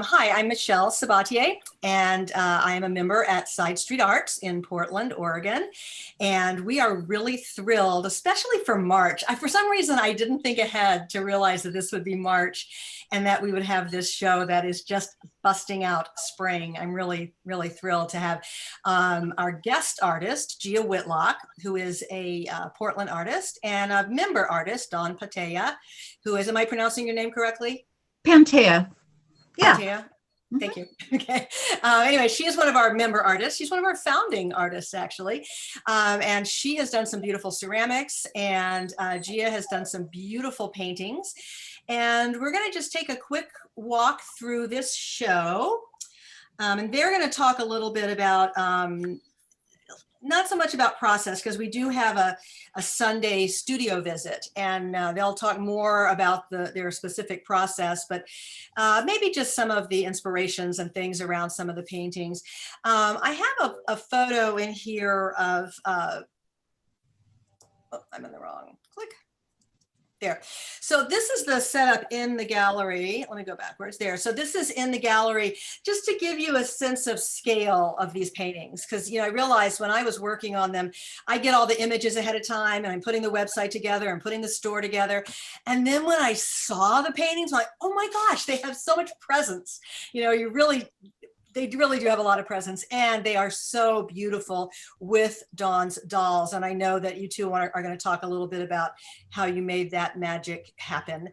Hi, I'm Michelle Sabatier, and I am a member at Side Street Arts in Portland, Oregon. And we are really thrilled, especially for March. For some reason, I didn't think ahead to realize that this would be March and that we would have this show that is just busting out spring. I'm really, really thrilled to have our guest artist, Gia Whitlock, who is a Portland artist, and a member artist, Dawn Panttaja, who is, am I pronouncing your name correctly? Panttaja. Yeah. Panttaja. Thank you. Okay. Anyway, she is one of our member artists. She's one of our founding artists, actually. And she has done some beautiful ceramics, and Gia has done some beautiful paintings. And we're going to just take a quick walk through this show. And they're going to talk a little bit about not so much about process, because we do have a Sunday studio visit, and they'll talk more about their specific process, but maybe just some of the inspirations and things around some of the paintings. I have a photo in here of, oh, I'm in the wrong click. There. So this is the setup in the gallery. Let me go backwards there. So this is in the gallery, just to give you a sense of scale of these paintings. Because, you know, I realized when I was working on them, I get all the images ahead of time, and I'm putting the website together and putting the store together. And then when I saw the paintings, I'm like, oh my gosh, they have so much presence. You know, they really do have a lot of presence, and they are so beautiful with Dawn's dolls. And I know that you two are going to talk a little bit about how you made that magic happen.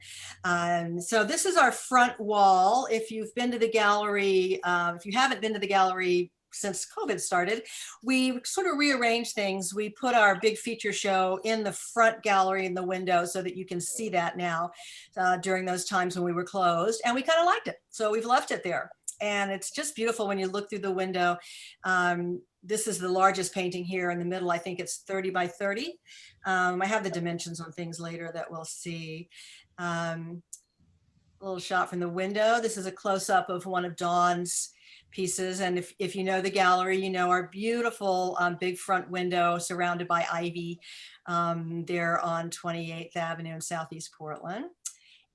So this is our front wall. If you've been to the gallery, if you haven't been to the gallery since COVID started, we sort of rearranged things. We put our big feature show in the front gallery in the window so that you can see that now during those times when we were closed. And we kind of liked it, so we've left it there. And it's just beautiful when you look through the window. This is the largest painting here in the middle. I think it's 30 by 30. I have the dimensions on things later that we'll see. A little shot from the window. This is a close-up of one of Dawn's pieces. And if you know the gallery, you know our beautiful big front window surrounded by ivy there on 28th Avenue in Southeast Portland.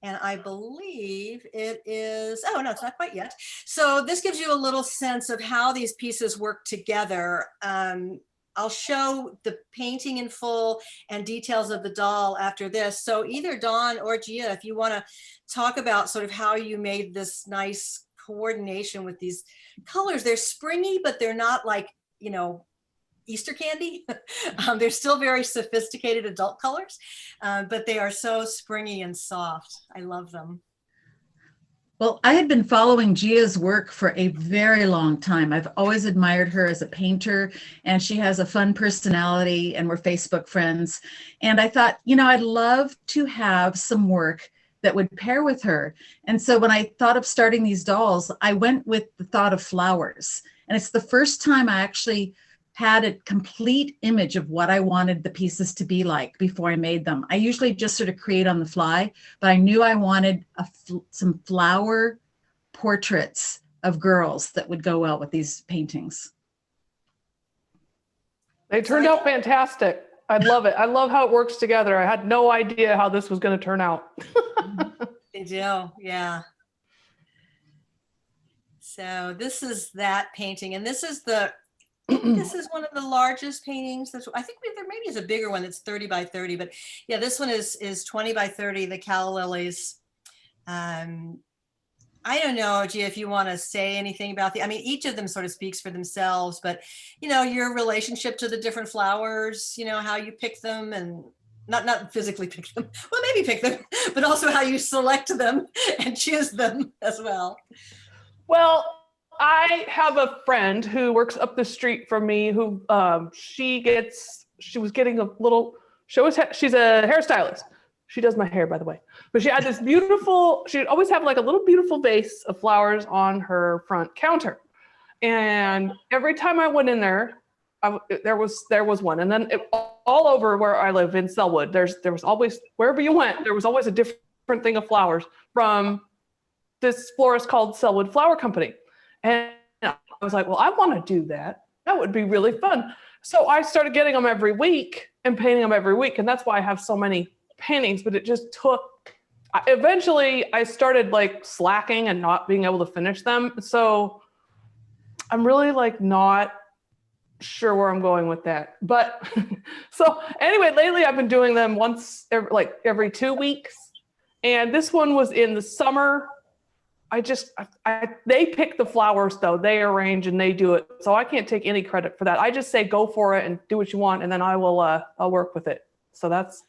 And I believe it is, oh no, it's not quite yet. So this gives you a little sense of how these pieces work together. I'll show the painting in full and details of the doll after this. So either Dawn or Gia, if you want to talk about sort of how you made this nice coordination with these colors. They're springy, but they're not like, you know, Easter candy. They're still very sophisticated adult colors, but they are so springy and soft. I love them. Well, I had been following Gia's work for a very long time. I've always admired her as a painter, and she has a fun personality, and we're Facebook friends. And I thought, you know, I'd love to have some work that would pair with her. And so when I thought of starting these dolls, I went with the thought of flowers. And it's the first time I actually had a complete image of what I wanted the pieces to be like before I made them. I usually just sort of create on the fly, but I knew I wanted some flower portraits of girls that would go well with these paintings. They turned out fantastic. I love it. I love how it works together. I had no idea how this was going to turn out. They do, yeah. So this is that painting, and this is this is one of the largest paintings. I think there maybe is a bigger one that's 30 by 30, but yeah, this one is 20 by 30, the calla lilies. I don't know, Gia, if you want to say anything about I mean, each of them sort of speaks for themselves, but you know, your relationship to the different flowers, you know, how you pick them, and not physically pick them, well, maybe pick them, but also how you select them and choose them as well. Well, I have a friend who works up the street from me who she was getting a little, she's a hairstylist. She does my hair, by the way. But she had this beautiful, she'd always have like a little beautiful vase of flowers on her front counter. And every time I went in there, there was one. And then all over where I live in Selwood, there was always, wherever you went, there was always a different thing of flowers from this florist called Selwood Flower Company. And I was like, well, I want to do that. That would be really fun. So I started getting them every week and painting them every week. And that's why I have so many paintings, but it just took, eventually I started like slacking and not being able to finish them. So I'm really like not sure where I'm going with that. But so anyway, lately I've been doing them every 2 weeks. And this one was in the summer. They pick the flowers though. They arrange and they do it. So I can't take any credit for that. I just say go for it and do what you want, and then I'll work with it. So that's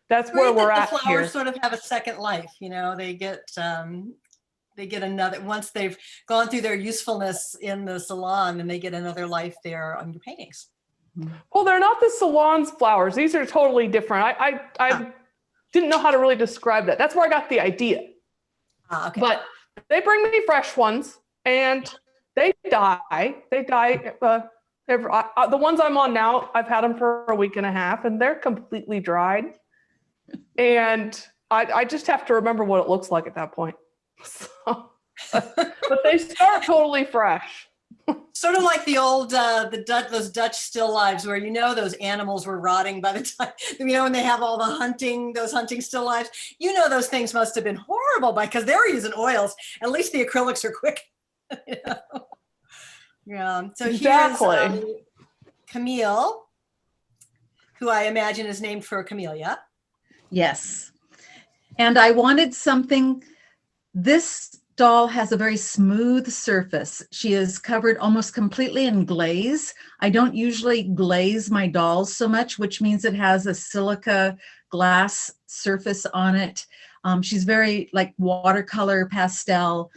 where we're at the here. flowers sort of have a second life, they get another, once they've gone through their usefulness in the salon, and they get another life there on your paintings. Well, they're not the salon's flowers. These are totally different. I didn't know how to really describe that. That's where I got the idea. Okay. But they bring me fresh ones, and they die. They die. The ones I'm on now, I've had them for a week and a half, and they're completely dried. And I just have to remember what it looks like at that point. So, but they start totally fresh. Sort of like the old those Dutch still lives where those animals were rotting by the time when they have all those hunting still lives. Those things must have been horrible because they were using oils. At least the acrylics are quick. Yeah. So exactly. Here's Camille, who I imagine is named for Camellia. Yes. And I wanted something. This doll has a very smooth surface. She is covered almost completely in glaze. I don't usually glaze my dolls so much, which means it has a silica glass surface on it. She's very like watercolor pastel.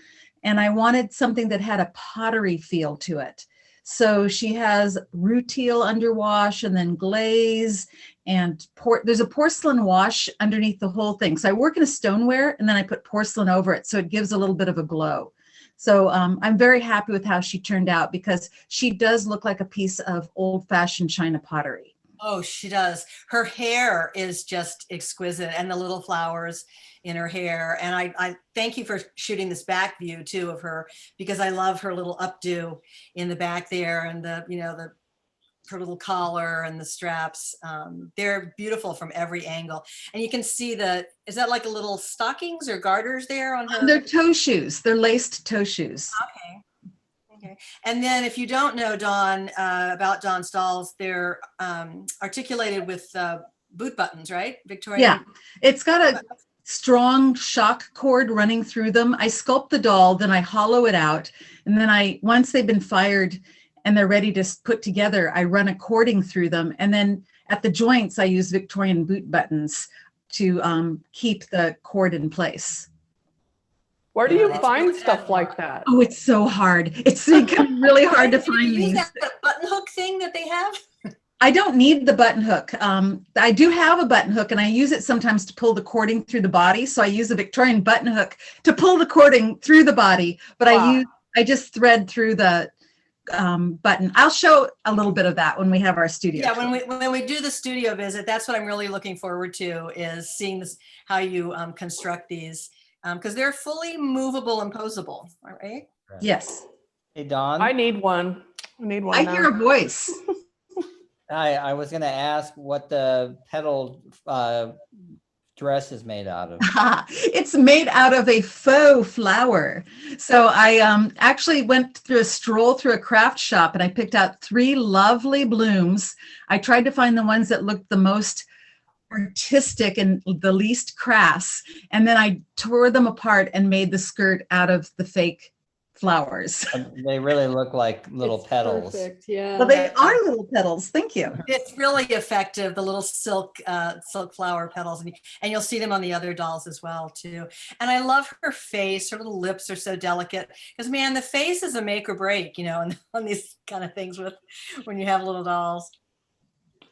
And I wanted something that had a pottery feel to it. So she has rutile underwash and then glaze, and there's a porcelain wash underneath the whole thing. So I work in a stoneware and then I put porcelain over it, so it gives a little bit of a glow. So I'm very happy with how she turned out because she does look like a piece of old-fashioned China pottery. Oh, she does. Her hair is just exquisite, and the little flowers in her hair. And I thank you for shooting this back view too of her, because I love her little updo in the back there, and her little collar and the straps. They're beautiful from every angle. And you can see is that like a little stockings or garters there on her? They're toe shoes. They're laced toe shoes. Okay. And then if you don't know Dawn, about Dawn's dolls, they're articulated with boot buttons, right? Victoria? Yeah, it's got a strong shock cord running through them. I sculpt the doll, then I hollow it out. And then once they've been fired and they're ready to put together, I run a cording through them. And then at the joints, I use Victorian boot buttons to keep the cord in place. Where do you find stuff like that? Oh, it's so hard. It's really hard to find these. That button hook thing that they have? I don't need the button hook. I do have a button hook, and I use it sometimes to pull the cording through the body. So I use a Victorian button hook to pull the cording through the body, but wow. I just thread through the button. I'll show a little bit of that when we have our studio. Yeah, when we do the studio visit, that's what I'm really looking forward to, is seeing how you construct these, because they're fully movable and posable, right? Yes. Hey, Dawn. I need one. I hear a voice. I was going to ask what the petal dress is made out of. It's made out of a faux flower. So I actually went through a stroll through a craft shop, and I picked out 3 lovely blooms. I tried to find the ones that looked the most artistic and the least crass. And then I tore them apart and made the skirt out of the fake flowers. They really look like little petals. Perfect. Yeah. Well, they are little petals. Thank you. It's really effective, the little silk flower petals, and you'll see them on the other dolls as well too. And I love her face. Her little lips are so delicate, because man, the face is a make or break, on these kind of things when you have little dolls.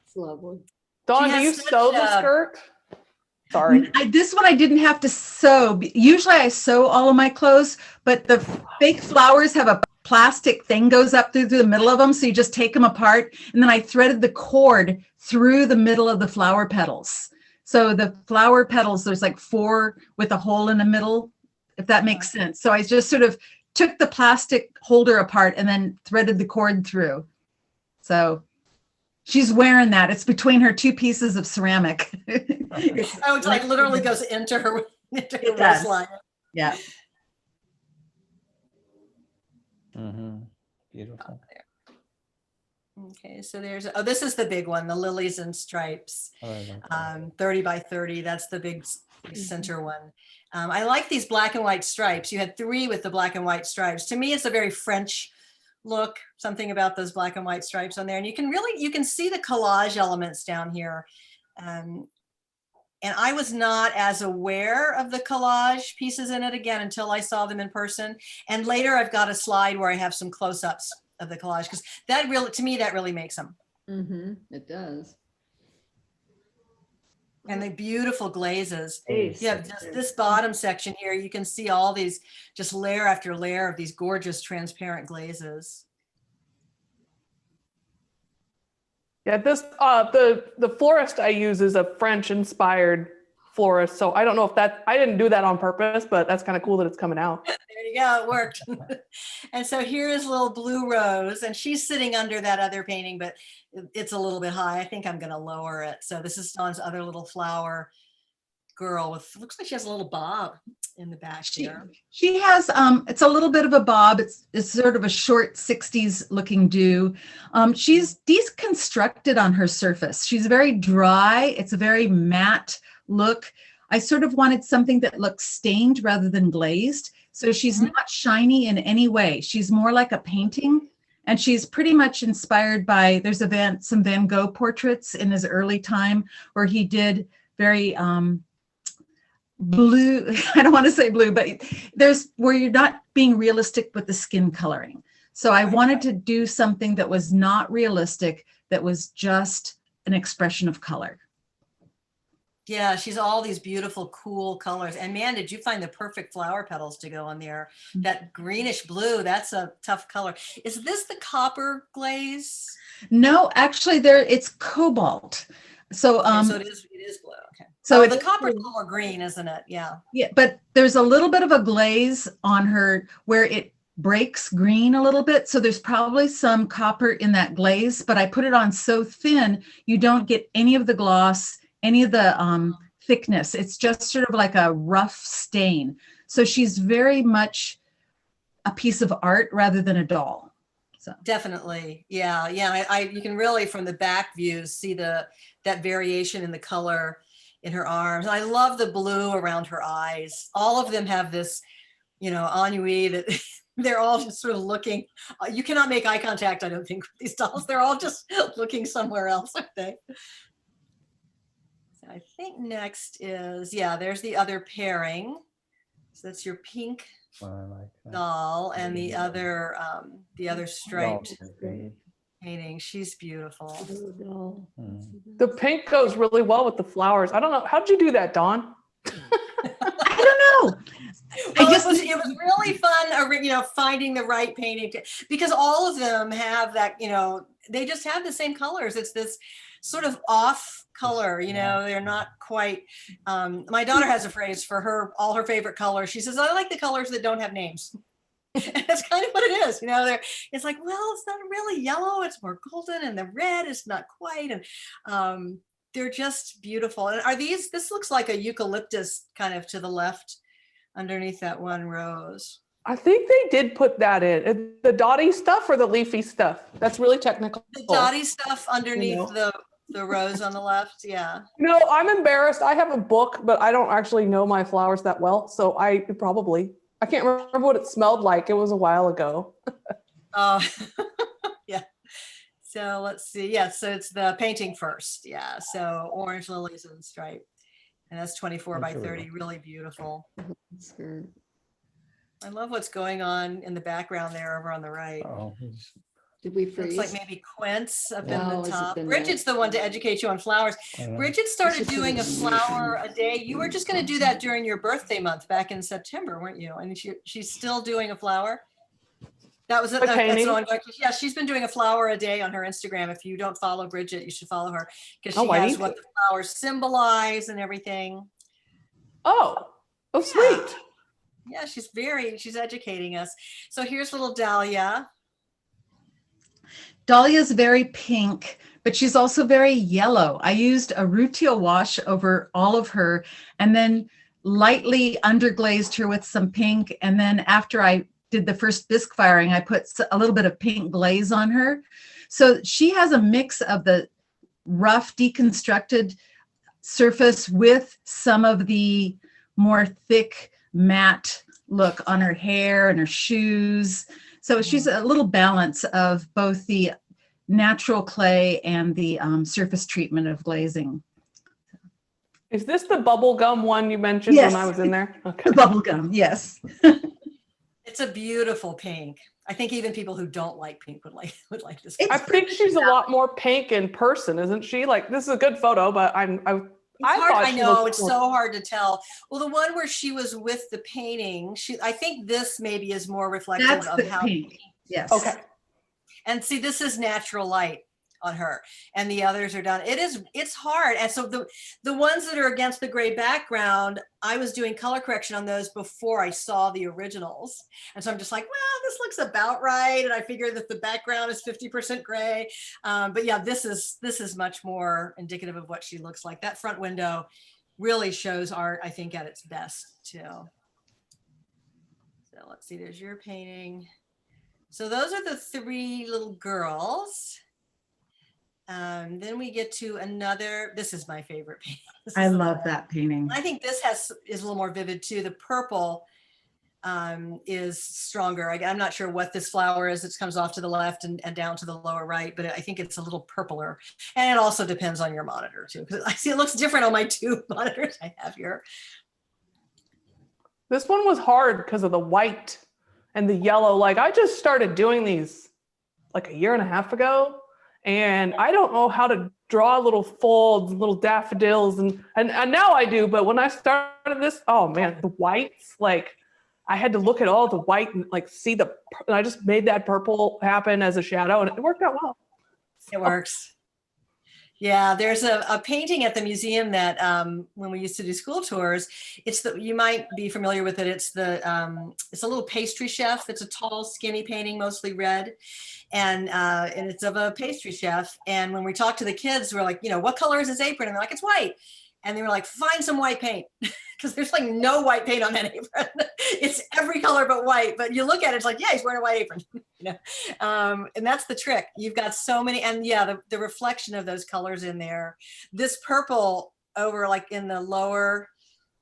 It's lovely. Dawn, do you sew the skirt? Sorry. This one I didn't have to sew. Usually I sew all of my clothes, but the fake flowers have a plastic thing goes up through the middle of them. So you just take them apart. And then I threaded the cord through the middle of the flower petals. So the flower petals, there's like 4 with a hole in the middle, if that makes sense. So I just sort of took the plastic holder apart and then threaded the cord through. So she's wearing that. It's between her 2 pieces of ceramic. Oh, it's like literally goes into her. It does. Yeah. Beautiful. Okay, so this is the big one, the lilies and stripes, Oh, I like that. 30 by 30. That's the big center one. I like these black and white stripes. You had 3 with the black and white stripes. To me, it's a very French look, something about those black and white stripes on there. And you can see the collage elements down here. And I was not as aware of the collage pieces in it again until I saw them in person. And later I've got a slide where I have some close-ups of the collage, because that really, to me, that really makes them. It does. And the beautiful glazes. Nice. You have just this bottom section here. You can see all these, just layer after layer of these gorgeous transparent glazes. Yeah, this the florist I use is a French inspired florist. So I don't know if I didn't do that on purpose, but that's kind of cool that it's coming out. There you go, it worked. And so here is little Blue Rose, and she's sitting under that other painting, but it's a little bit high. I think I'm gonna lower it. So this is Dawn's other little flower girl with, looks like she has a little bob in the back here. She has, it's a little bit of a bob. It's sort of a short 60s looking do. She's deconstructed on her surface. She's very dry. It's a very matte look. I sort of wanted something that looks stained rather than glazed. So she's not shiny in any way. She's more like a painting. And she's pretty much inspired by, there's some Van Gogh portraits in his early time where he did very blue, I don't want to say blue, but there's where you're not being realistic with the skin coloring. So I wanted to do something that was not realistic, that was just an expression of color. Yeah, she's all these beautiful, cool colors. And man, did you find the perfect flower petals to go on there? That greenish blue, that's a tough color. Is this the copper glaze? No, actually it's cobalt. So, Okay, so it is blue, okay. So the copper is more green, isn't it? Yeah. Yeah, but there's a little bit of a glaze on her where it breaks green a little bit. So there's probably some copper in that glaze, but I put it on so thin, you don't get any of the gloss, any of the thickness. It's just sort of like a rough stain. So she's very much a piece of art rather than a doll. So Definitely. Yeah. You can really, from the back views, see that variation in the color in her arms. I love the blue around her eyes. All of them have this, ennui that they're all just sort of looking. You cannot make eye contact, I don't think, with these dolls. They're all just looking somewhere else, aren't they? So I think next is, there's the other pairing. So that's your pink doll and the other striped painting. She's beautiful. The pink goes really well with the flowers. I don't know. How'd you do that, Dawn? I don't know. Well, it was really fun, finding the right painting because all of them have that, they just have the same colors. It's this sort of off color, they're not quite. My daughter has a phrase for all her favorite colors. She says, I like the colors that don't have names. And that's kind of what it is, it's like, well, it's not really yellow, it's more golden, and the red is not quite. And they're just beautiful. And this looks like a eucalyptus kind of to the left underneath that one rose. I think they did put that in. The dotty stuff or the leafy stuff? That's really technical. The dotty stuff underneath the rose on the left, yeah. I'm embarrassed. I have a book, but I don't actually know my flowers that well. So I can't remember what it smelled like. It was a while ago. Oh, yeah. So let's see. Yeah, so it's the painting first. Yeah, so orange lilies and stripe. And that's 24 by 30, really beautiful. I love what's going on in the background there over on the right. Did we freeze? Looks like maybe quince up in No, the is it top. the Bridget's the one to educate you on flowers. Bridget started doing a flower a day. You were just going to do that during your birthday month back in September, weren't you? And she's still doing a flower. That was that's ongoing. Yeah, she's been doing a flower a day on her Instagram. If you don't follow Bridget, you should follow her because she has what the flowers symbolize and everything. Oh, sweet. Yeah, she's educating us. So here's little Dahlia. Dahlia's very pink, but she's also very yellow. I used a rutile wash over all of her and then lightly underglazed her with some pink. And then after I did the first bisque firing, I put a little bit of pink glaze on her. So she has a mix of the rough deconstructed surface with some of the more thick matte look on her hair and her shoes. So she's a little balance of both the natural clay and the surface treatment of glazing. Is this the bubble gum one you mentioned Yes. when I was in there? Okay. Bubble gum, yes. It's a beautiful pink. I think even people who don't like pink would like this. I think she's a lot more pink in person, isn't she? Like, this is a good photo, but I It's thought hard, I she know, looked it's more- so hard to tell. Well, the one where she was with the painting, I think this maybe is more reflective That's of the how. pink. Yes. Okay. And see, this is natural light on her, and the others are done. It's hard. And so the ones that are against the gray background, I was doing color correction on those before I saw the originals. And so I'm just like, well, this looks about right. And I figured that the background is 50% gray. But yeah, this is much more indicative of what she looks like. That front window really shows art, I think, at its best too. So let's see, there's your painting. So those are the 3 little girls. Then we get to another, this is my favorite painting. I love that painting. I think this is a little more vivid too. The purple is stronger. I'm not sure what this flower is. It comes off to the left and down to the lower right, but I think it's a little purpler. And it also depends on your monitor too, because I see it looks different on my 2 monitors I have here. This one was hard because of the white and the yellow. Like, I just started doing these like a year and a half ago, and I don't know how to draw little folds, little daffodils, and now I do. But when I started this, oh man, the whites, like I had to look at all the white and like see and I just made that purple happen as a shadow, and it worked out well. It works. Yeah, there's a painting at the museum that when we used to do school tours, you might be familiar with it. It's a little pastry chef. It's a tall, skinny painting, mostly red, and it's of a pastry chef. And when we talked to the kids, we're like, what color is his apron? And they're like, it's white. And they were like, find some white paint, because there's like no white paint on that apron. It's every color but white. But you look at it, it's like, yeah, he's wearing a white apron. And that's the trick. You've got so many, and yeah, the reflection of those colors in there. This purple over like in the lower,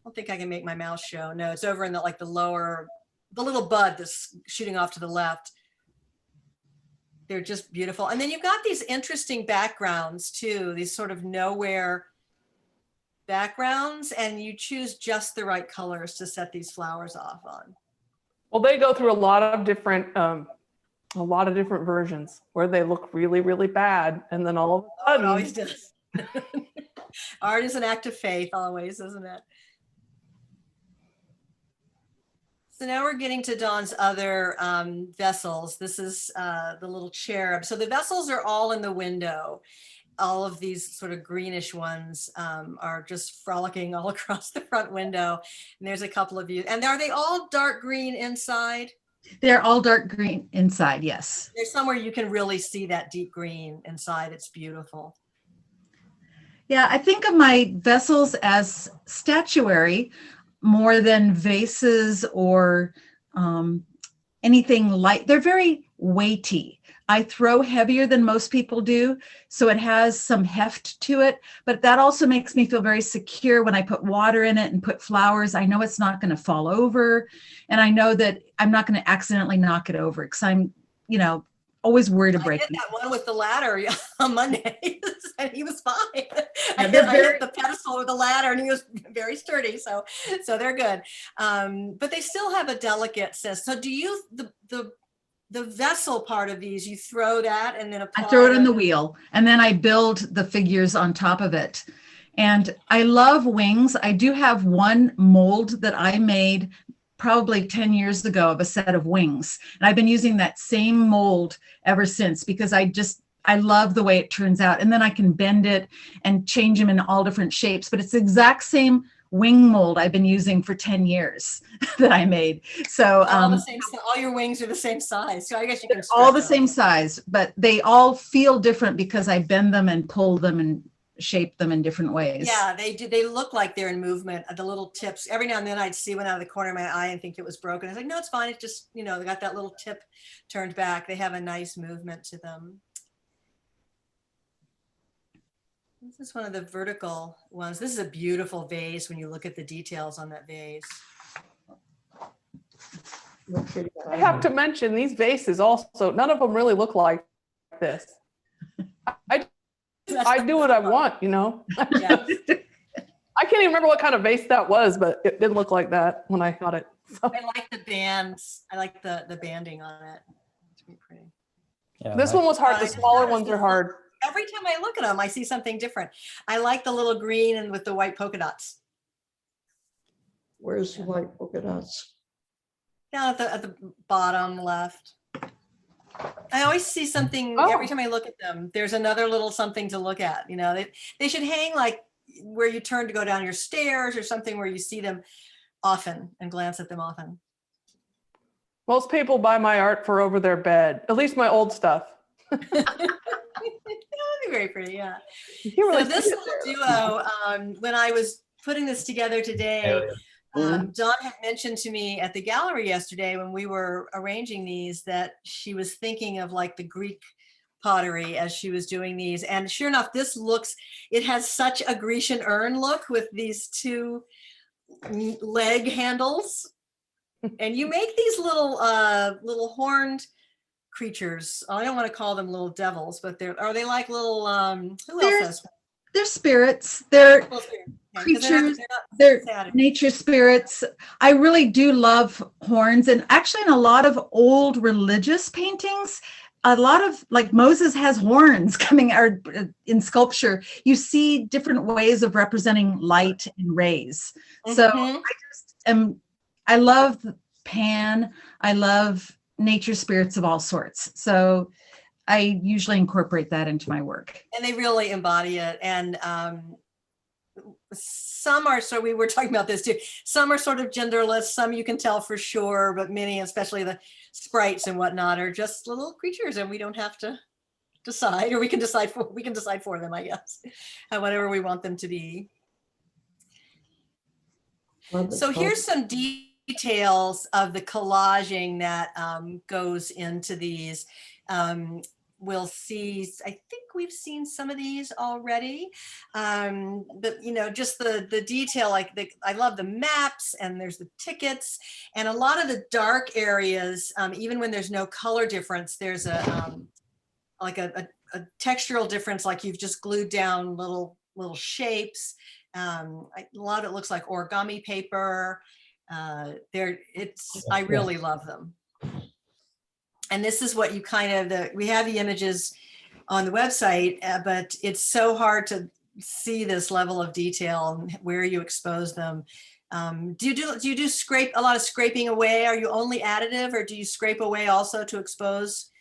I don't think I can make my mouse show. No, it's over in the lower, the little bud that's shooting off to the left. They're just beautiful. And then you've got these interesting backgrounds too, these sort of nowhere backgrounds, and you choose just the right colors to set these flowers off on. Well, they go through a lot of different versions where they look really, really bad, and then all of a It sudden, always does. Art is an act of faith always, isn't it? So now we're getting to Dawn's other vessels. This is the little cherub. So the vessels are all in the window. All of these sort of greenish ones are just frolicking all across the front window. And there's a couple of you. And are they all dark green inside? They're all dark green inside, yes. There's somewhere you can really see that deep green inside. It's beautiful. Yeah, I think of my vessels as statuary more than vases or anything light. They're very weighty. I throw heavier than most people do, so it has some heft to it, but that also makes me feel very secure when I put water in it and put flowers. I know it's not going to fall over, and I know that I'm not going to accidentally knock it over, because I'm, always worried of I breaking. did that one with the ladder on Monday, and he was fine. I they're hit the pedestal with the ladder, and he was very sturdy. So they're good. But they still have a delicate sense. So do you the vessel part of these? You throw that and then apply. I throw it in the wheel, and then I build the figures on top of it. And I love wings. I do have one mold that I made probably 10 years ago of a set of wings. And I've been using that same mold ever since, because I love the way it turns out. And then I can bend it and change them in all different shapes. But it's the exact same wing mold I've been using for 10 years that I made. So all your wings are the same size. So I guess you can all the stretch them. same size, but they all feel different because I bend them and pull them and shape them in different ways. Yeah, they do. They look like they're in movement. The little tips. Every now and then I'd see one out of the corner of my eye and think it was broken. I was like, no, it's fine. It's just, they got that little tip turned back. They have a nice movement to them. This is one of the vertical ones. This is a beautiful vase when you look at the details on that vase. I have to mention these vases also, none of them really look like this. I do what I want, Yeah. I can't even remember what kind of vase that was, but it didn't look like that when I got it. So, I like the bands. I like the banding on it. It's pretty pretty. Yeah, this one was hard. The Right. smaller ones are hard. Every time I look at them, I see something different. I like the little green and with the white polka dots. Where's the white polka dots? Down at the bottom left. I always see something Oh. every time I look at them. There's another little something to look at. They should hang like where you turn to go down your stairs or something where you see them often and glance at them often. Most people buy my art for over their bed, at least my old stuff. That would be very pretty, yeah. You really So this see it little there. duo, when I was putting this together today, Dawn had mentioned to me at the gallery yesterday when we were arranging these that she was thinking of like the Greek pottery as she was doing these. And sure enough, it has such a Grecian urn look with these two leg handles. And you make these little horned creatures. I don't want to call them little devils, but are they like little, who else has? They're spirits. They're Little spirits. Yeah, 'cause creatures. they're not They're sad. nature spirits. I really do love horns. And actually in a lot of old religious paintings, a lot of like Moses has horns coming out in sculpture. You see different ways of representing light and rays. So Mhm. I love Pan. I love nature spirits of all sorts. So I usually incorporate that into my work. And they really embody it. And some are, so we were talking about this too, some are sort of genderless, some you can tell for sure, but many, especially the sprites and whatnot, are just little creatures and we don't have to decide, or we can decide for them, I guess, whatever we want them to be. So here's some details of the collaging that goes into these. We'll see, I think we've seen some of these already, but just the detail, I love the maps and there's the tickets and a lot of the dark areas, even when there's no color difference, there's a textural difference, like you've just glued down little shapes. A lot of it looks like origami paper. I really love them. And this is what you we have the images on the website, but it's so hard to see this level of detail and where you expose them. Do you do a lot of scraping away? Are you only additive or do you scrape away also to expose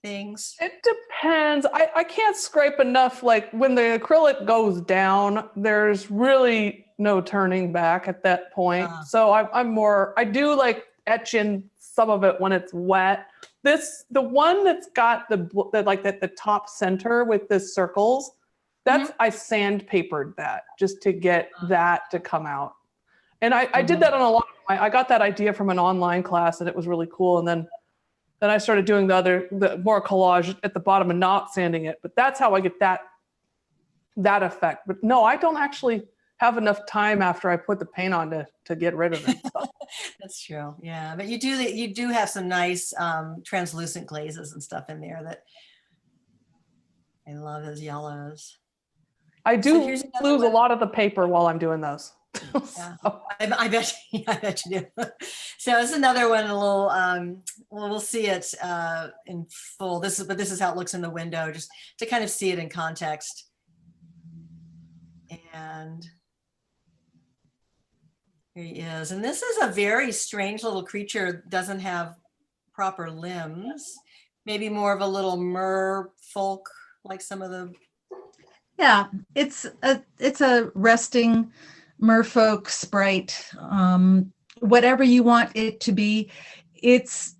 things? It depends. I can't scrape enough. Like when the acrylic goes down, there's really no turning back at that point. So I do like etch in some of it when it's wet. The one that's got the top center with the circles, that's I sandpapered that just to get that to come out. And I did that on a lot. I got that idea from an online class and it was really cool. And then I started doing the more collage at the bottom and not sanding it. But that's how I get that effect. But no, I don't actually have enough time after I put the paint on to get rid of it. So. That's true. Yeah. But you do have some nice translucent glazes and stuff in there that I love those yellows. I do here's another lose a one. lot of the paper while I'm doing those. Yeah, I bet you do. So it's another one, a little, we'll see it in full. This is how it looks in the window, just to kind of see it in context. And here he is. And this is a very strange little creature, doesn't have proper limbs, maybe more of a little merfolk, like some of the. Yeah, it's a resting merfolk sprite, whatever you want it to be. It's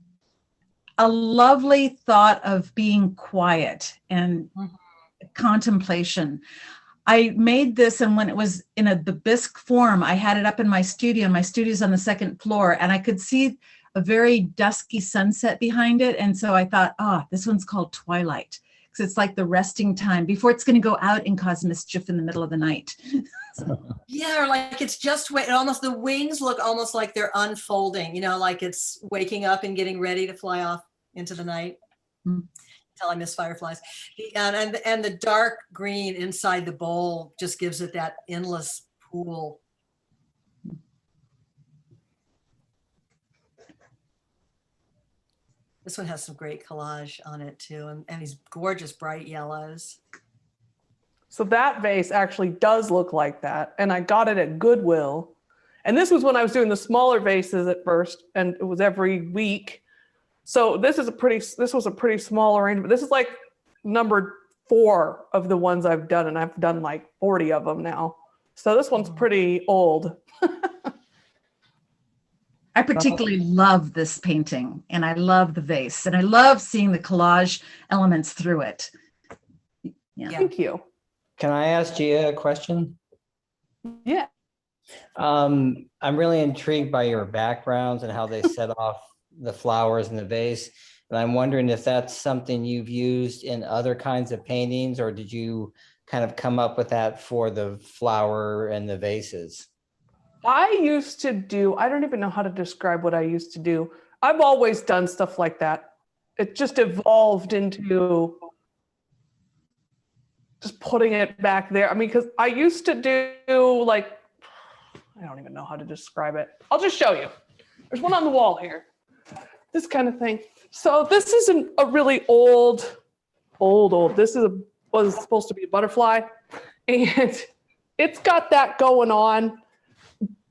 a lovely thought of being quiet and contemplation. I made this, and when it was in the bisque form, I had it up in my studio. My studio's on the second floor, and I could see a very dusky sunset behind it. And so I thought, this one's called Twilight, because it's like the resting time before it's going to go out and cause mischief in the middle of the night. Yeah, or like it's just almost the wings look almost like they're unfolding, you know, like it's waking up and getting ready to fly off into the night. Until I miss fireflies. And the dark green inside the bowl just gives it that endless pool. This one has some great collage on it too, and these gorgeous bright yellows. So that vase actually does look like that. And I got it at Goodwill. And this was when I was doing the smaller vases at first, and it was every week. So this was a pretty small arrangement. This is like number 4 of the ones I've done, and I've done like 40 of them now. So this one's pretty old. I particularly love this painting, and I love the vase, and I love seeing the collage elements through it. Yeah. Thank you. Can I ask Gia a question? Yeah. I'm really intrigued by your backgrounds and how they set off the flowers in the vase. And I'm wondering if that's something you've used in other kinds of paintings, or did you kind of come up with that for the flower and the vases? I don't even know how to describe what I used to do. I've always done stuff like that. It just evolved into just putting it back there. I mean, because I used to do like, I don't even know how to describe it. I'll just show you. There's one on the wall here. This kind of thing. So this isn't a really old. This was supposed to be a butterfly, and it's got that going on,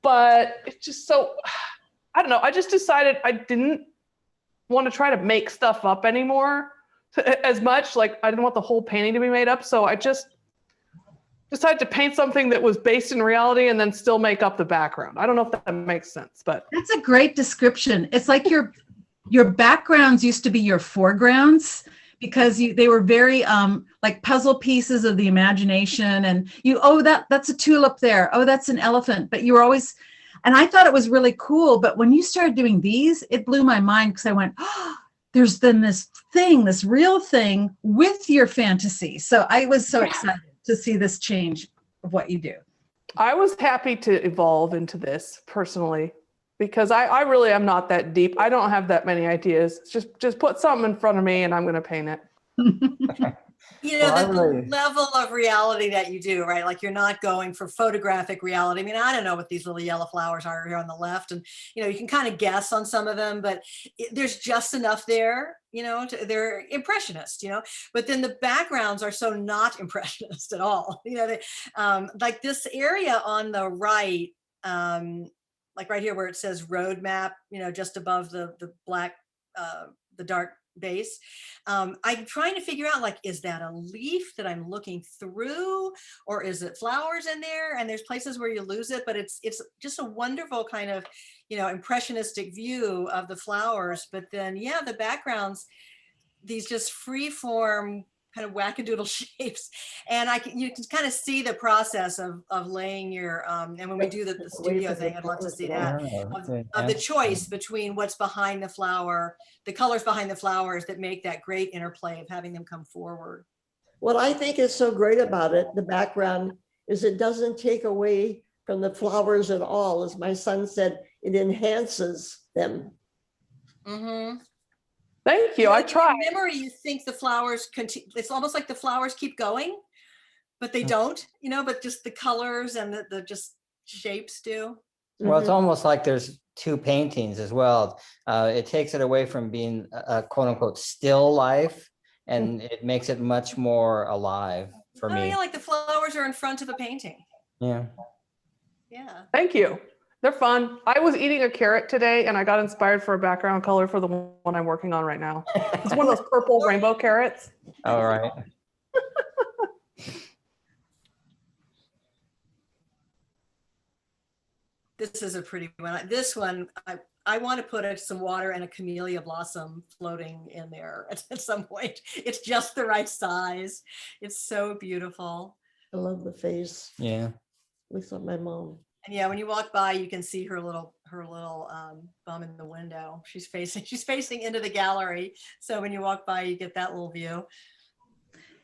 but it's just so, I don't know. I just decided I didn't want to try to make stuff up anymore as much. Like I didn't want the whole painting to be made up. So I just decided to paint something that was based in reality and then still make up the background. I don't know if that makes sense, but. That's a great description. It's like your backgrounds used to be your foregrounds, because they were very like puzzle pieces of the imagination, and that's a tulip there. Oh, that's an elephant. But you were always, and I thought it was really cool. But when you started doing these, it blew my mind, because I went, there's then this real thing with your fantasy. So I was so excited to see this change of what you do. I was happy to evolve into this personally, because I really am not that deep. I don't have that many ideas. Just put something in front of me and I'm going to paint it. You know, the level of reality that you do, right? Like you're not going for photographic reality. I mean, I don't know what these little yellow flowers are here on the left. And, you know, you can kind of guess on some of them, but there's just enough there, you know, they're impressionist, you know, but then the backgrounds are so not impressionist at all. You know, like this area on the right, like right here where it says roadmap, you know, just above the black, the dark base. I'm trying to figure out, like, is that a leaf that I'm looking through, or is it flowers in there? And there's places where you lose it, but it's just a wonderful kind of, you know, impressionistic view of the flowers. But then, yeah, the backgrounds, these just free form kind of wackadoodle shapes, and you can kind of see the process of laying your and when we do the studio thing, I'd love to see that of the choice between what's behind the flower, the colors behind the flowers that make that great interplay of having them come forward. What I think is so great about it, the background, is it doesn't take away from the flowers at all. As my son said, it enhances them. Mm-hmm. Thank you. I tried. In memory, you think the flowers it's almost like the flowers keep going, but they don't, you know, but just the colors and the just shapes do. Well, it's almost like there's two paintings as well. It takes it away from being a quote unquote still life, and it makes it much more alive for me. Yeah, like the flowers are in front of a painting. Yeah. Yeah. Thank you. They're fun. I was eating a carrot today and I got inspired for a background color for the one I'm working on right now. It's one of those purple rainbow carrots. All right. This is a pretty one. This one, I want to put some water and a camellia blossom floating in there at some point. It's just the right size. It's so beautiful. I love the face. Yeah. Looks like my mom. And yeah, when you walk by, you can see her little bum in the window. She's facing into the gallery. So when you walk by, you get that little view.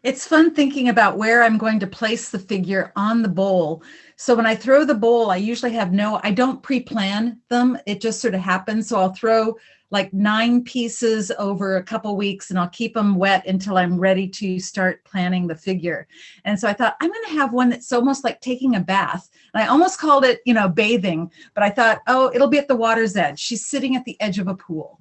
It's fun thinking about where I'm going to place the figure on the bowl. So when I throw the bowl, I usually I don't pre-plan them. It just sort of happens. So I'll throw like 9 pieces over a couple weeks and I'll keep them wet until I'm ready to start planning the figure. And so I thought I'm going to have one that's almost like taking a bath. And I almost called it, bathing, but I thought, oh, it'll be at the water's edge. She's sitting at the edge of a pool.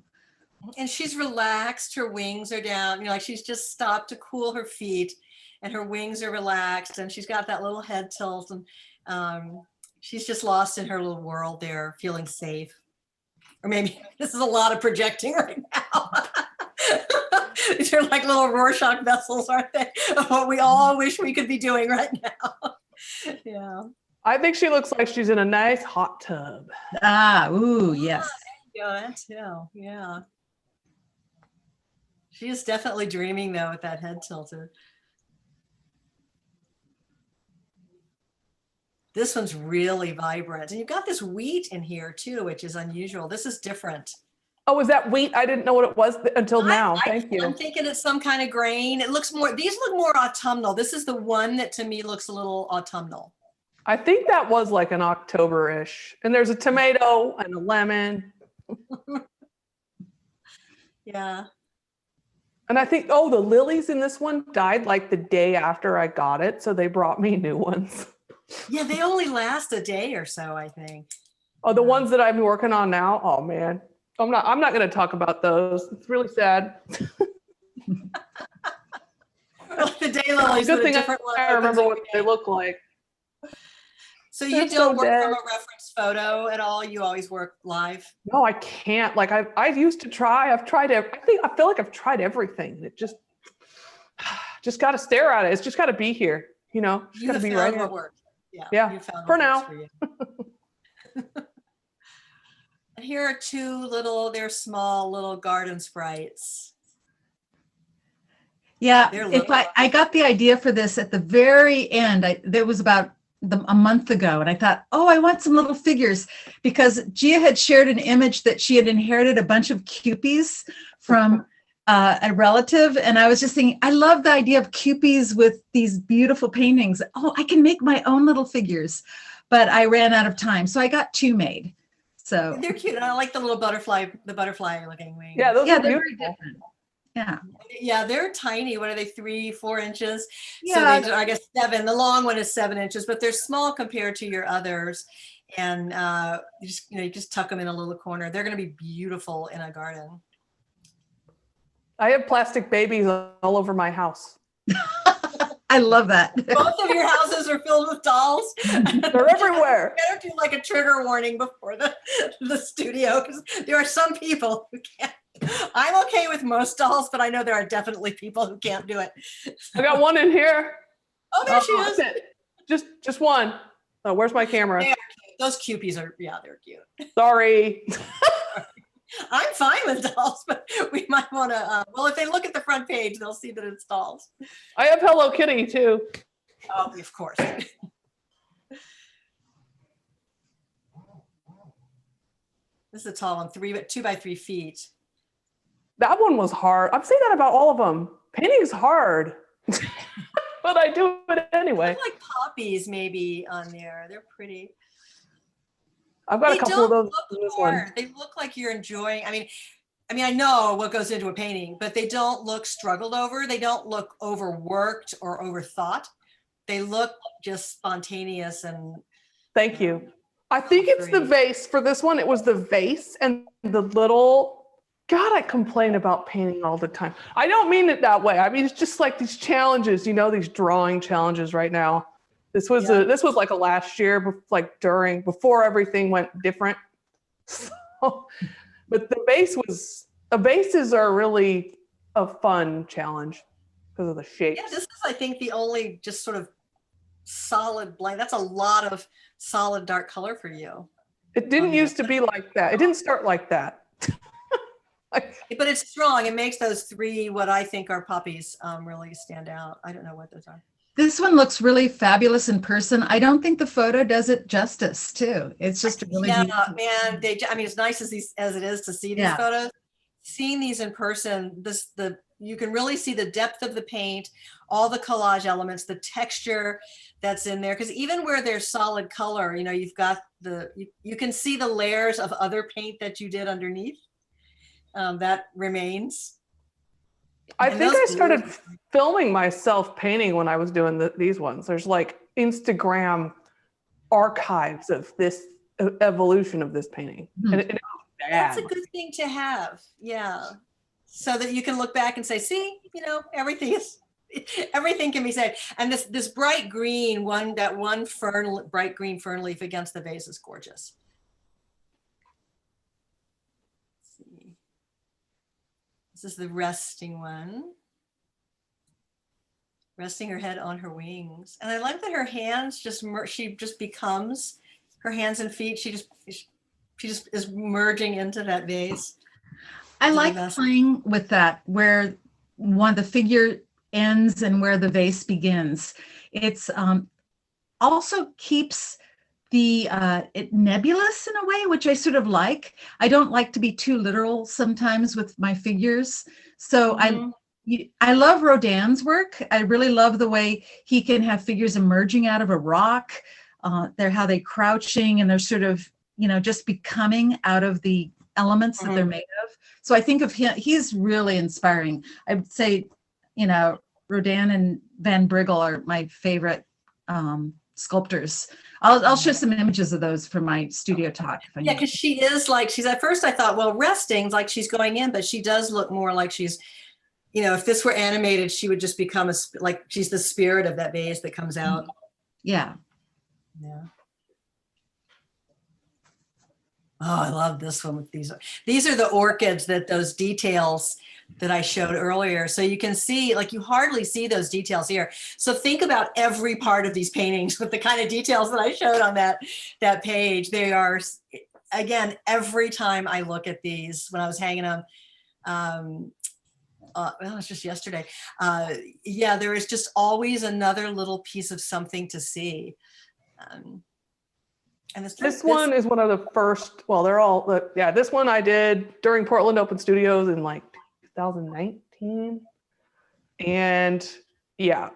And she's relaxed. Her wings are down, like she's just stopped to cool her feet and her wings are relaxed and she's got that little head tilt and she's just lost in her little world there, feeling safe. Or maybe this is a lot of projecting right now. These are like little Rorschach vessels, aren't they? Of what we all wish we could be doing right now. Yeah. I think she looks like she's in a nice hot tub. Ooh, yes. Yeah, that too. Yeah. She is definitely dreaming though with that head tilted. This one's really vibrant. And you've got this wheat in here too, which is unusual. This is different. Oh, is that wheat? I didn't know what it was until now. Thank you. I'm thinking it's some kind of grain. It looks more, these look more autumnal. This is the one that to me looks a little autumnal. I think that was like an October-ish. And there's a tomato and a lemon. Yeah. And I think, the lilies in this one died like the day after I got it. So they brought me new ones. Yeah, they only last a day or so, I think. Oh, the ones that I'm working on now? Oh man. I'm not going to talk about those. It's really sad. The daylilies Good with a thing different one. I remember what they look like. So They're you don't so work dead. from a reference photo at all? You always work live? No, I can't. Like I used to try. I've tried I feel like I've tried everything. It just got to stare at it. It's just got to be here. Just You got to have be found right what here. works. Yeah. Yeah, You found for what now. works for you. And here are two they're small little garden sprites. Yeah, They're if little. I got the idea for this at the very end, there was about a month ago, and I thought, oh, I want some little figures, because Gia had shared an image that she had inherited a bunch of Kewpies from a relative, and I was just thinking, I love the idea of Kewpies with these beautiful paintings. Oh, I can make my own little figures, but I ran out of time, so I got 2 made. So They're cute. I like the little butterfly looking wings. Yeah, those yeah, are they're very beautiful. different. Yeah. Yeah, they're tiny. What are they, 3-4 inches? Yeah. So I guess 7. The long one is 7 inches, but they're small compared to your others. And you just tuck them in a little corner. They're going to be beautiful in a garden. I have plastic babies all over my house. I love that. Both of your houses are filled with dolls. They're everywhere. You better do like a trigger warning before the studio, because there are some people who can't. I'm okay with most dolls, but I know there are definitely people who can't do it. I got one in here. Oh, there she is. That's it. Just one. Oh, where's my camera? Yeah. Those Kewpies are, they're cute. Sorry. I'm fine with dolls, but we might want to, if they look at the front page, they'll see that it's dolls. I have Hello Kitty too. Oh, of course. This is a tall one, 2 by 3 feet. That one was hard. I'm saying that about all of them. Painting's hard. But I do it anyway. Like poppies maybe on there. They're pretty. I've got a couple of those in Look this one. hard. They look like you're enjoying. I mean, I know what goes into a painting, but they don't look struggled over. They don't look overworked or overthought. They look just spontaneous and. Thank you. I think it's the vase for this one. It was the vase and the little. God, I complain about painting all the time. I don't mean it that way. I mean, it's just like these challenges, these drawing challenges right now. This was like a last year, before everything went different. So, but the bases are really a fun challenge because of the shapes. Yeah, this is, I think, the only just sort of solid blank. That's a lot of solid dark color for you. It didn't used to be like that. It didn't start like that. But it's strong. It makes those 3, what I think are poppies, really stand out. I don't know what those are. This one looks really fabulous in person. I don't think the photo does it justice too. It's just a really Yeah, beautiful. man, I mean, as nice as it is to see these Yeah. photos, seeing these in person, you can really see the depth of the paint, all the collage elements, the texture that's in there. Because even where there's solid color, you know, you've got you can see the layers of other paint that you did underneath. That remains. I And think those I started blues- filming myself painting when I was doing these ones. There's like Instagram archives of this evolution of this painting. Hmm. And it That's a bad. good thing to have. Yeah. So that you can look back and say, see, you know, everything can be said. And this bright green one, that one bright green fern leaf against the vase is gorgeous. Let's see. This is the resting one. Resting her head on her wings. And I like that her hands she just becomes her hands and feet. She just is merging into that vase. I the like best. playing with that, where the figure ends and where the vase begins. It's also keeps it nebulous in a way, which I sort of like. I don't like to be too literal sometimes with my figures. So I love Rodin's work. I really love the way he can have figures emerging out of a rock. How they crouching and they're sort of, you know, just becoming out of the elements that they're made of. So I think of him, he's really inspiring. I would say, you know, Rodin and Van Briggle are my favorite sculptors. I'll show some images of those for my studio talk. Yeah, because she is like, at first I thought, well, resting, like she's going in, but she does look more like she's, you know, if this were animated, she would just become like she's the spirit of that vase that comes out. Yeah. Yeah. Oh, I love this one with these. These are the orchids those details that I showed earlier. So you can see, like, you hardly see those details here. So think about every part of these paintings with the kind of details that I showed on that page. They are, again, every time I look at these, when I was hanging them, well, it's just yesterday. Yeah, there is just always another little piece of something to see. And This one is one of the first, well, they're all, yeah, this one I did during Portland Open Studios in like 2019. And yeah,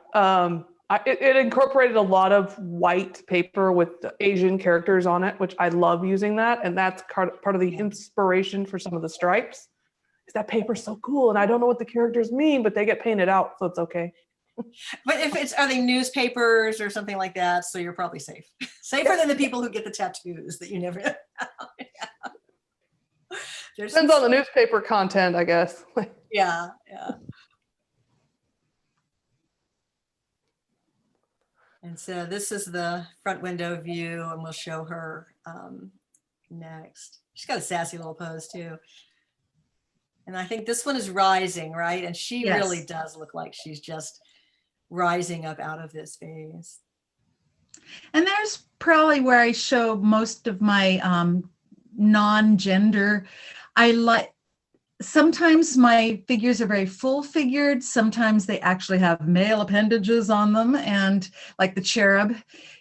it incorporated a lot of white paper with the Asian characters on it, which I love using that. And that's part of the inspiration for some of the stripes. Is that paper's so cool. And I don't know what the characters mean, but they get painted out, so it's okay. But are they newspapers or something like that? So you're probably safe. Safer than the people who get the tattoos that you never. Depends on the newspaper content, I guess. Yeah. And so this is the front window view, and we'll show her next. She's got a sassy little pose too. And I think this one is rising, right? And she really does look like she's just rising up out of this vase. And there's probably where I show most of my non-gender. Sometimes my figures are very full figured. Sometimes they actually have male appendages on them, and like the cherub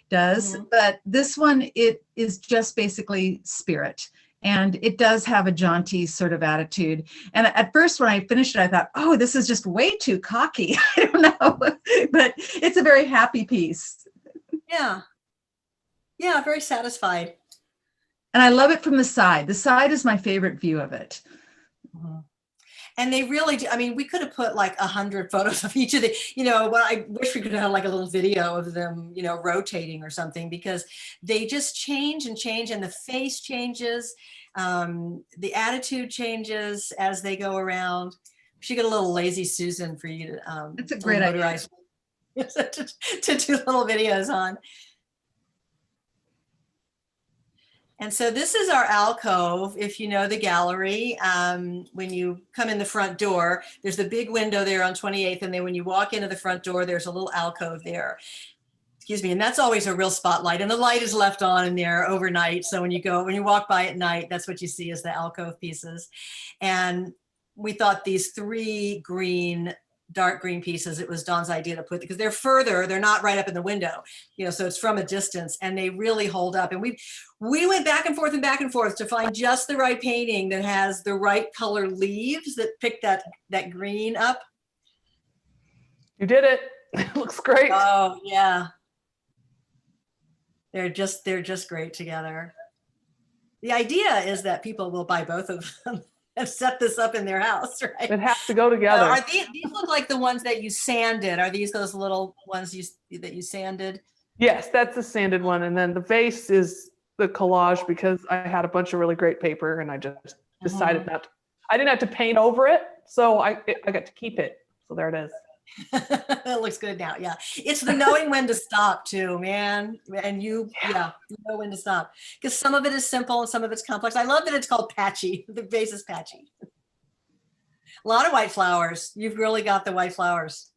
does. But this one, it is just basically spirit. And it does have a jaunty sort of attitude. And at first when I finished it, I thought, oh, this is just way too cocky. I don't know, but it's a very happy piece. Yeah. Yeah, very satisfied. And I love it from the side. The side is my favorite view of it. And they really do. I mean, we could have put like 100 photos of each of the, you know, but I wish we could have like a little video of them, you know, rotating or something, because they just change and change, and the face changes. The attitude changes as they go around. We should get a little lazy Susan for you to, That's a great idea. to do little videos on. And so this is our alcove. If you know the gallery, when you come in the front door, there's the big window there on 28th. And then when you walk into the front door, there's a little alcove there. Excuse me. And that's always a real spotlight. And the light is left on in there overnight. So when you walk by at night, that's what you see is the alcove pieces. And we thought these 3 green dark green pieces. It was Dawn's idea to put, because they're further, they're not right up in the window, so it's from a distance, and they really hold up. And we went back and forth to find just the right painting that has the right color leaves that pick that green up. You did it. It looks great. Oh yeah. They're just great together. The idea is that people will buy both of them and set this up in their house, right? It has to go together. Are these look like the ones that you sanded? Are these those little ones that you sanded? Yes, that's the sanded one. And then the vase is the collage because I had a bunch of really great paper and I just decided not to. I didn't have to paint over it, so I got to keep it. So there it is. It looks good now. Yeah. It's the knowing when to stop too, man. And you know when to stop, because some of it is simple and some of it's complex. I love that it's called patchy. The vase is patchy. A lot of white flowers. You've really got the white flowers.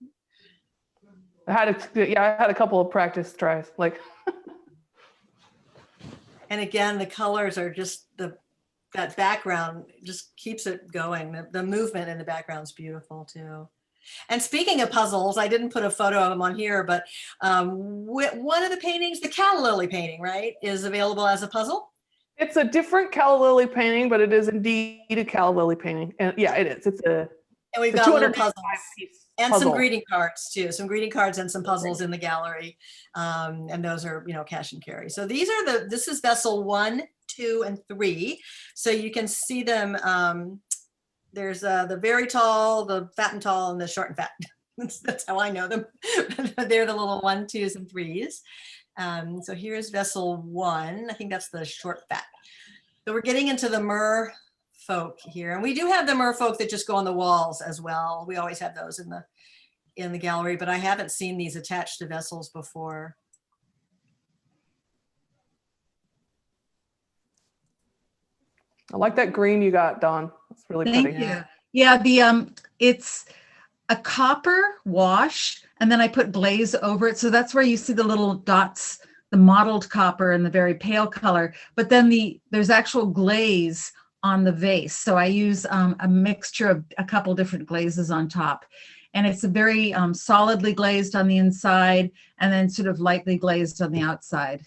I had a couple of practice tries. And again, the colors are just that background just keeps it going. The movement in the background is beautiful too. And speaking of puzzles, I didn't put a photo of them on here, but one of the paintings, the calla lily painting, right, is available as a puzzle. It's a different calla lily painting, but it is indeed a calla lily painting. And yeah, it is. And we've got little puzzles and some greeting cards too. Some greeting cards and some puzzles in the gallery. And those are, cash and carry. So this is vessel 1, 2, and 3. So you can see them. There's the very tall, the fat and tall, and the short and fat. That's how I know them. They're the little 1, 2s, and 3s. So here's vessel 1. I think that's the short fat. So we're getting into the merfolk here, and we do have the merfolk that just go on the walls as well. We always have those in the gallery, but I haven't seen these attached to vessels before. I like that green you got, Dawn. It's really pretty. Thank you. Yeah, it's a copper wash, and then I put glaze over it. So that's where you see the little dots, the mottled copper and the very pale color. But then there's actual glaze on the vase. So I use a mixture of a couple different glazes on top. And it's a very solidly glazed on the inside and then sort of lightly glazed on the outside.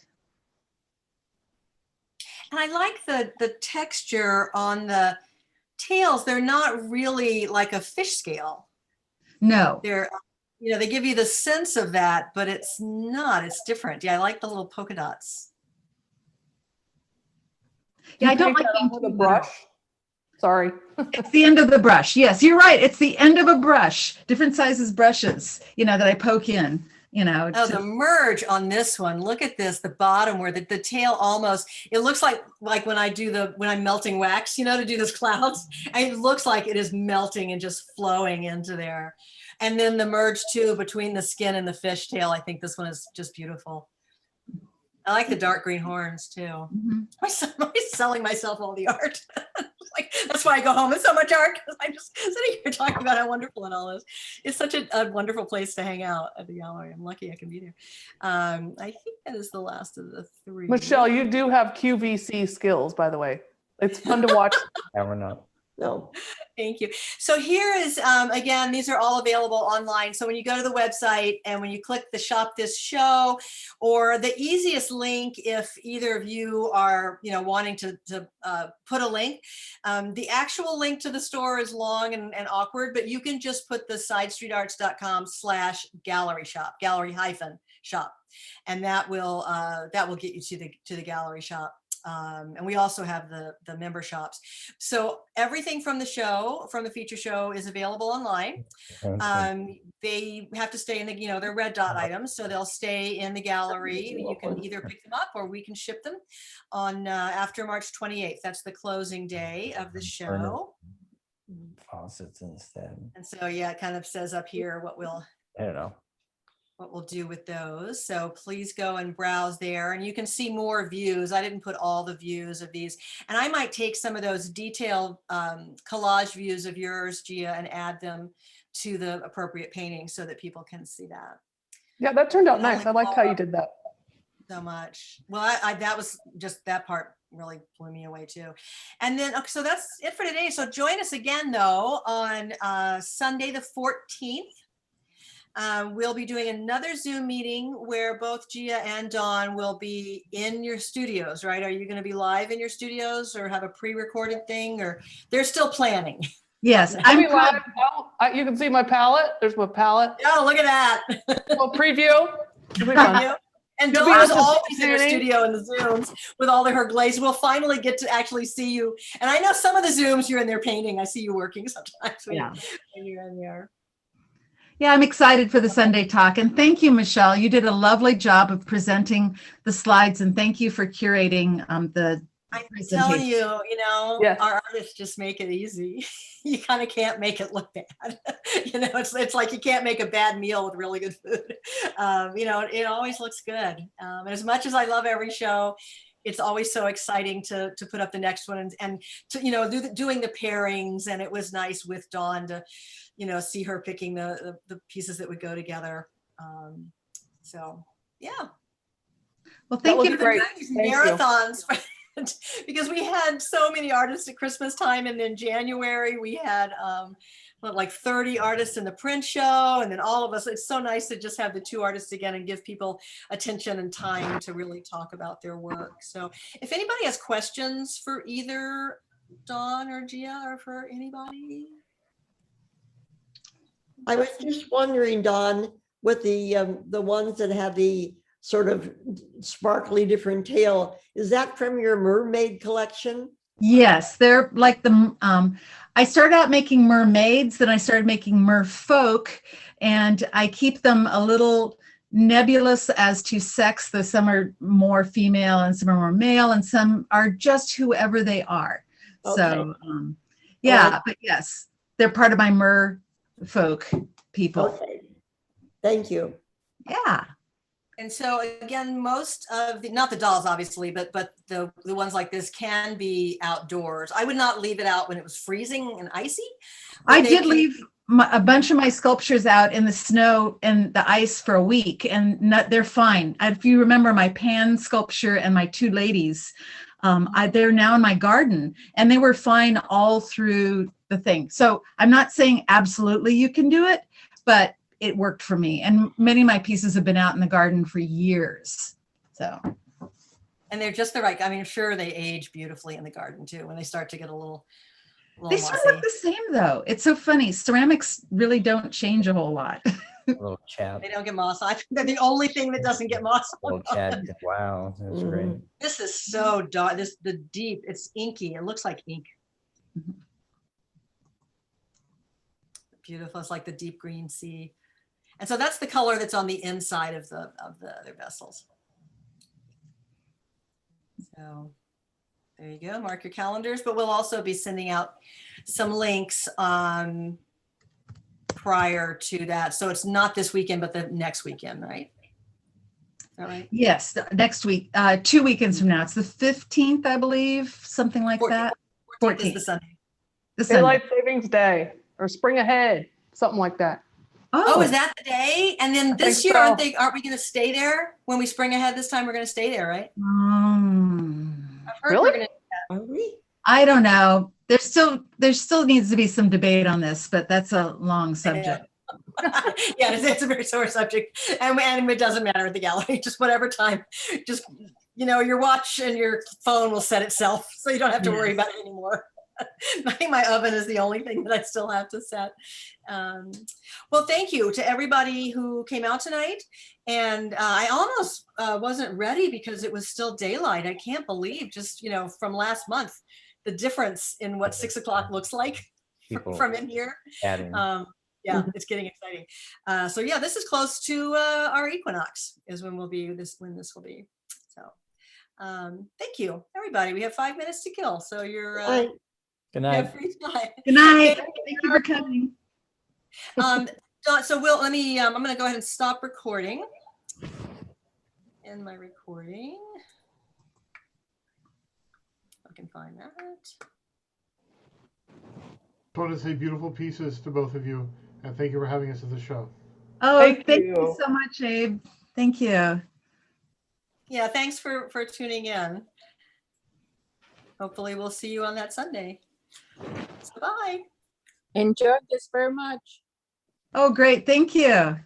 And I like the texture on the tails. They're not really like a fish scale. No. They're, they give you the sense of that, but it's not. It's different. Yeah, I like the little polka dots. Yeah, I don't like the brush. Sorry. It's the end of the brush. Yes, you're right. It's the end of a brush. Different sizes brushes, that I poke in. Oh, the merge on this one. Look at this, the bottom where the tail almost, it looks like when I'm melting wax, to do those clouds. It looks like it is melting and just flowing into there. And then the merge too between the skin and the fish tail. I think this one is just beautiful. I like the dark green horns too. Mm-hmm. I'm selling myself all the art. That's why I go home. It's so much art because I'm just sitting here talking about how wonderful it all is. It's such a wonderful place to hang out at the gallery. I'm lucky I can be there. I think that is the last of the 3. Michelle, you do have QVC skills, by the way. It's fun to watch. Never know. No. Thank you. So here is, again, these are all available online. So when you go to the website and when you click the shop this show, or the easiest link, if either of you are, wanting to put a link, the actual link to the store is long and awkward, but you can just put the sidestreetarts.com/gallery shop, gallery-shop. And that will get you to the gallery shop. And we also have the member shops. So everything from the feature show is available online. They have to stay in they're red dot items. So they'll stay in the gallery. You can either pick them up or we can ship them on after March 28th. That's the closing day of the show. Faucets instead. And so, yeah, it kind of says up here what I don't know. we'll do with those. So please go and browse there and you can see more views. I didn't put all the views of these, and I might take some of those detailed collage views of yours, Gia, and add them to the appropriate paintings so that people can see that. Yeah, that turned out nice. I liked how you did that. So much. Well, I that was just that part really blew me away too. And then, okay, so that's it for today. So join us again though on Sunday the 14th. We'll be doing another Zoom meeting where both Gia and Dawn will be in your studios, right? Are you going to be live in your studios or have a pre-recorded thing, or they're still planning? Yes, I'll be I'm live. You can see my palette. There's my palette. Oh, look at that. Little preview. It'll be fun. And You'll be Dawn's able to always in her see me. studio in the Zooms with all of her glaze. We'll finally get to actually see you. And I know some of the Zooms you're in there painting. I see you working sometimes when, Yeah. when you're in there. Yeah, I'm excited for the Sunday talk. And thank you, Michelle. You did a lovely job of presenting the slides, and thank you for curating the I'm presentation. telling you, Yes. our artists just make it easy. You kind of can't make it look bad. It's like you can't make a bad meal with really good food. It always looks good. And as much as I love every show, it's always so exciting to put up the next one and to, doing the pairings. And it was nice with Dawn to, see her picking the pieces that would go together. So, yeah. Well, That thank was you. great. These Thank you. marathons because we had so many artists at Christmas time, and then January we had like 30 artists in the print show, and then all of us. It's so nice to just have the two artists again and give people attention and time to really talk about their work. So if anybody has questions for either Dawn or Gia or for anybody. I was just wondering, Dawn, with the ones that have the sort of sparkly different tail, is that from your mermaid collection? Yes, they're like I started out making mermaids, then I started making merfolk, and I keep them a little nebulous as to sex. Though some are more female and some are more male, and some are just whoever they are. Okay. So, yeah, right. but yes, they're part of my merfolk people. Okay. Thank you. Yeah. And so again, most of the, not the dolls obviously, but the ones like this can be outdoors. I would not leave it out when it was freezing and icy. but I they did can- leave a bunch of my sculptures out in the snow and the ice for a week, and they're fine. If you remember my pan sculpture and my two ladies, they're now in my garden, and they were fine all through the thing. So I'm not saying absolutely you can do it, but it worked for me. And many of my pieces have been out in the garden for years. So. And they're just the right, I mean, sure, they age beautifully in the garden too, when they start to get a little They sort of mossy. look the same though. It's so funny. Ceramics really don't change a whole lot. Little chat. They don't get moss. I think they're the only thing that doesn't get moss. Little chat. Wow, that's great. Mhm. This is so dark. The deep, it's inky. It looks like ink. Mhm. Beautiful. It's like the deep green sea. And so that's the color that's on the inside of the other vessels. So there you go. Mark your calendars, but we'll also be sending out some links prior to that. So it's not this weekend, but the next weekend, right? Is that right? Yes, next week, 2 weekends from now. It's the 15th, I believe, something like 14th. that. 14th is 14th. the Sunday. The Sunday. Daylight Savings Day or Spring Ahead, something like that. Oh, is that the day? And then this think year, so. aren't we going to stay there when we spring ahead this time? We're going to stay there, right? Mm, I've heard Really? we're going to. Are we? I don't know. There still needs to be some debate on this, but that's a long subject. Yeah, it's a very sore subject, and it doesn't matter at the gallery. Just whatever time, just your watch and your phone will set itself, so you don't have to worry Yes. about it anymore. I think my oven is the only thing that I still have to set. Well, thank you to everybody who came out tonight, and I almost wasn't ready because it was still daylight. I can't believe just from last month the difference in what 6 o'clock looks like People from in here. chatting. Yeah, it's getting exciting. So yeah, this is close to our equinox is when this will be. So thank you, everybody. We have 5 minutes to kill. So you're Bye. Good you night. have free time. Good night. Thank you for coming. So I'm gonna go ahead and stop recording. End my recording. I can find that. I want to say beautiful pieces to both of you, and thank you for having us at the show. Oh, Thank thank you. you so much, Abe. Thank you. Yeah, thanks for tuning in. hopefully we'll see you on that Sunday. So bye. Enjoyed this very much. Oh, great. Thank you.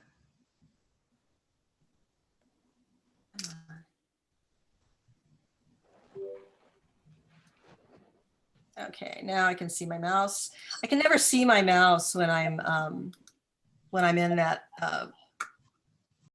Okay, now I can see my mouse. I can never see my mouse when I'm in that